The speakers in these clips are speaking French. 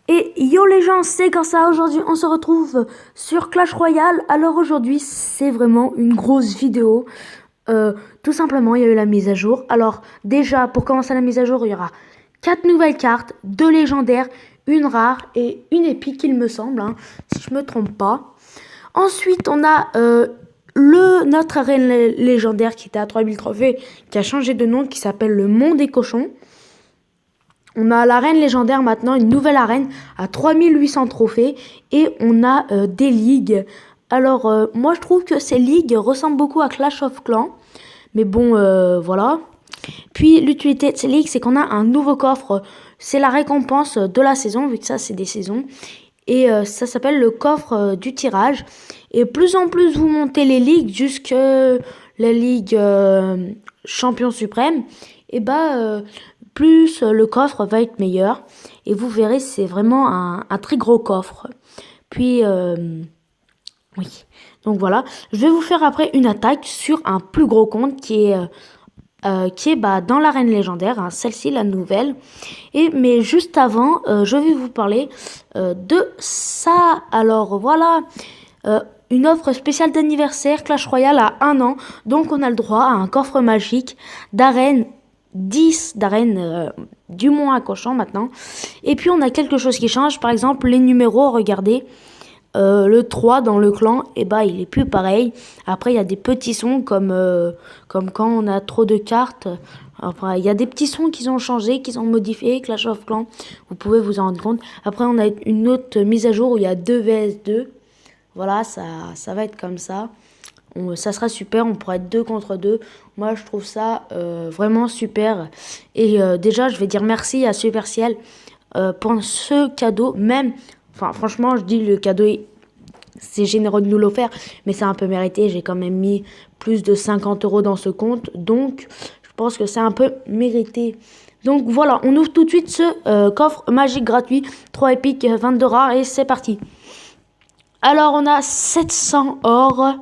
Et yo les gens, c'est comme ça, aujourd'hui on se retrouve sur Clash Royale. Alors aujourd'hui c'est vraiment une grosse vidéo. Tout simplement il y a eu la mise à jour. Alors déjà pour commencer la mise à jour il y aura 4 nouvelles cartes, 2 légendaires, une rare et une épique il me semble, hein, si je me trompe pas. Ensuite on a notre arène légendaire qui était à 3000 trophées, qui a changé de nom, qui s'appelle le Monde des Cochons. On a l'arène légendaire maintenant, une nouvelle arène à 3800 trophées et on a des ligues. Alors moi je trouve que ces ligues ressemblent beaucoup à Clash of Clans, mais bon voilà. Puis l'utilité de ces ligues, c'est qu'on a un nouveau coffre, c'est la récompense de la saison, vu que ça c'est des saisons. Et ça s'appelle le coffre du tirage. Et plus en plus vous montez les ligues jusque la ligue champion suprême, et plus le coffre va être meilleur. Et vous verrez, c'est vraiment un très gros coffre. Puis, oui. Donc voilà, je vais vous faire après une attaque sur un plus gros compte qui est dans l'arène légendaire, hein, celle-ci, la nouvelle. Mais juste avant, je vais vous parler de ça. Alors voilà, une offre spéciale d'anniversaire Clash Royale à 1 an. Donc on a le droit à un coffre magique d'arène 10 d'arène du Mont à Cochon maintenant. Et puis on a quelque chose qui change, par exemple les numéros, regardez. Le 3 dans le clan, il est plus pareil. Après, il y a des petits sons comme quand on a trop de cartes. Après, il y a des petits sons qu'ils ont changé, qu'ils ont modifié, Clash of Clans. Vous pouvez vous en rendre compte. Après, on a une autre mise à jour où il y a 2 vs 2. Voilà, ça va être comme ça. Ça sera super, on pourra être 2 contre 2. Moi, je trouve ça vraiment super. Et déjà, je vais dire merci à Superciel pour ce cadeau. Enfin, franchement, je dis le cadeau, c'est généreux de nous l'offrir, mais c'est un peu mérité. J'ai quand même mis plus de 50 € dans ce compte, donc je pense que c'est un peu mérité. Donc voilà, on ouvre tout de suite ce coffre magique gratuit, 3 épiques, 22 rares, et c'est parti. Alors on a 700 or.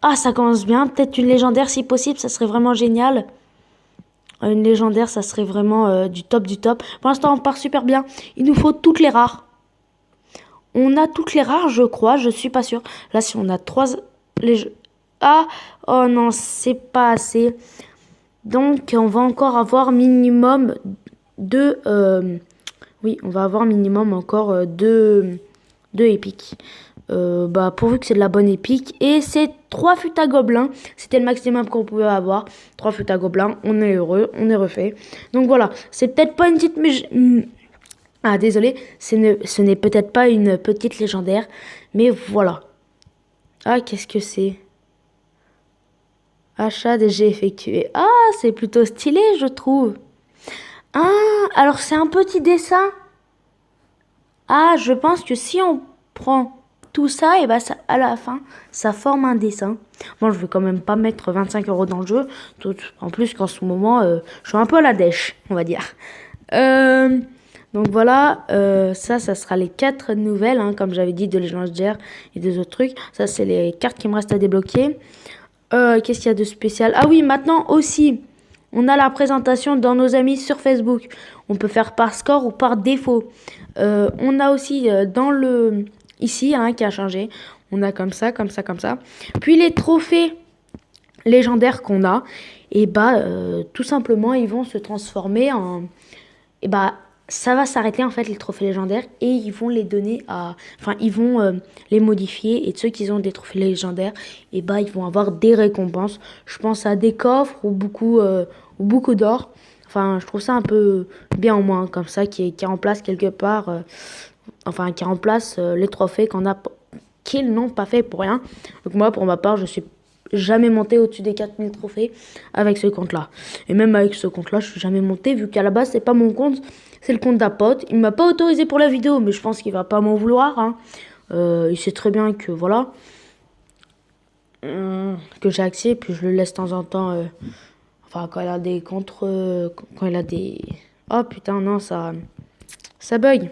Ah, ça commence bien. Peut-être une légendaire si possible, ça serait vraiment génial. Une légendaire, ça serait vraiment du top du top. Pour l'instant, on part super bien. Il nous faut toutes les rares. On a toutes les rares, je crois. Je suis pas sûre. Là, si on a 3... Ah, oh non, c'est pas assez. Donc, on va encore avoir minimum de... oui, on va avoir minimum encore deux épiques. Pourvu que c'est de la bonne épique. Et c'est 3 fûts à gobelins. C'était le maximum qu'on pouvait avoir. 3 fûts à gobelins. On est heureux. On est refait. Donc voilà. C'est peut-être pas une petite... Ah, désolé. Ce n'est peut-être pas une petite légendaire. Mais voilà. Ah, qu'est-ce que c'est? Achat déjà effectué. Ah, c'est plutôt stylé, je trouve. Ah, alors c'est un petit dessin. Ah, je pense que si on prend tout ça, et ça, à la fin, ça forme un dessin. Bon, je vais quand même pas mettre 25 € dans le jeu. En plus qu'en ce moment, je suis un peu à la dèche, on va dire. Donc voilà, ça sera les 4 nouvelles, hein, comme j'avais dit, de légendaires et des autres trucs. Ça, c'est les cartes qui me restent à débloquer. Qu'est-ce qu'il y a de spécial? Ah oui, maintenant aussi, on a la présentation dans nos amis sur Facebook. On peut faire par score ou par défaut. On a aussi dans le... Ici, hein, qui a changé. On a comme ça, comme ça, comme ça. Puis les trophées légendaires qu'on a, tout simplement, ils vont se transformer en... ça va s'arrêter en fait les trophées légendaires et ils vont les donner à... Enfin, ils vont les modifier et ceux qui ont des trophées légendaires, ils vont avoir des récompenses. Je pense à des coffres ou beaucoup d'or. Enfin, je trouve ça un peu bien au moins, comme ça, qui remplace quelque part... qui remplace les trophées qu'ils n'ont pas fait pour rien. Donc moi, pour ma part, je suis jamais monté au-dessus des 4000 trophées avec ce compte-là. Et même avec ce compte-là, je suis jamais monté, vu qu'à la base, c'est pas mon compte, c'est le compte d'un pote. Il m'a pas autorisé pour la vidéo, mais je pense qu'il va pas m'en vouloir. Hein. Il sait très bien que, voilà, que j'ai accès, puis je le laisse de temps en temps, quand il a des quand il a des... Oh putain, non, ça bug.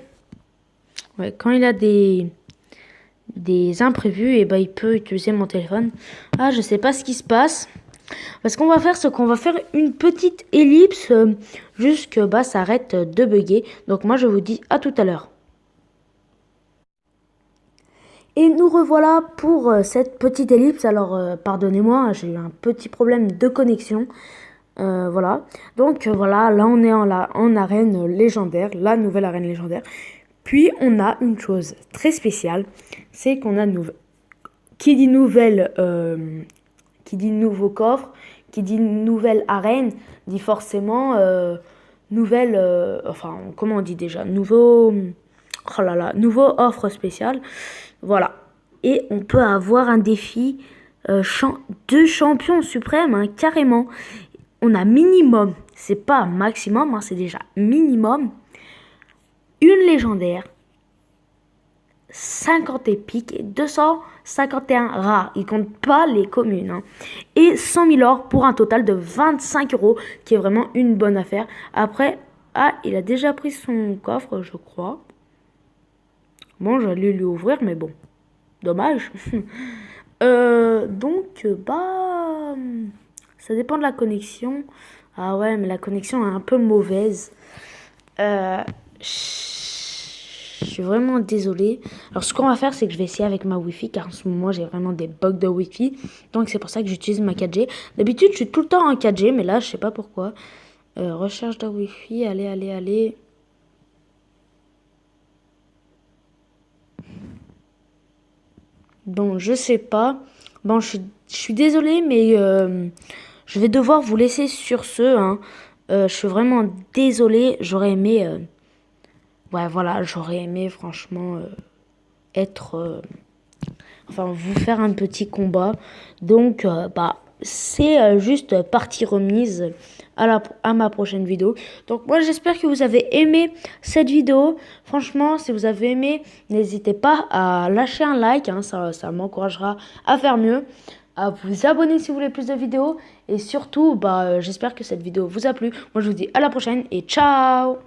Ouais, quand il a des imprévus, il peut utiliser mon téléphone. Ah, je sais pas ce qui se passe. Parce qu'on va faire une petite ellipse jusque ça arrête de bugger. Donc moi, je vous dis à tout à l'heure. Et nous revoilà pour cette petite ellipse. Alors, pardonnez-moi, j'ai eu un petit problème de connexion. Voilà. Donc, voilà, là, on est en arène légendaire, la nouvelle arène légendaire. Puis, on a une chose très spéciale, c'est qu'on a qui dit nouvelle, qui dit nouveau coffre, qui dit nouvelle arène, dit forcément nouvelle, enfin, comment on dit déjà, oh là là, nouveau offre spéciale. Voilà. Et on peut avoir un défi de champion suprême, hein, carrément. On a minimum, c'est pas maximum, hein, c'est déjà minimum, une légendaire, 50 épiques et 251 rares. Ils comptent pas les communes. Hein. Et 100 000 or pour un total de 25 euros, qui est vraiment une bonne affaire. Après, il a déjà pris son coffre, je crois. Bon, j'allais lui ouvrir, mais bon, dommage. Donc, ça dépend de la connexion. Ah ouais, mais la connexion est un peu mauvaise. Je suis vraiment désolée. Alors, ce qu'on va faire, c'est que je vais essayer avec ma Wi-Fi, car en ce moment, j'ai vraiment des bugs de Wi-Fi. Donc, c'est pour ça que j'utilise ma 4G. D'habitude, je suis tout le temps en 4G, mais là, je sais pas pourquoi. Recherche de Wi-Fi, allez. Bon, je sais pas. Bon, je suis désolée, mais je vais devoir vous laisser sur ce. Hein. Je suis vraiment désolée. J'aurais aimé... ouais, voilà, j'aurais aimé franchement être... enfin, vous faire un petit combat. Donc, c'est juste partie remise à ma prochaine vidéo. Donc, moi, j'espère que vous avez aimé cette vidéo. Franchement, si vous avez aimé, n'hésitez pas à lâcher un like. Hein, ça m'encouragera à faire mieux. À vous abonner si vous voulez plus de vidéos. Et surtout, j'espère que cette vidéo vous a plu. Moi, je vous dis à la prochaine et ciao!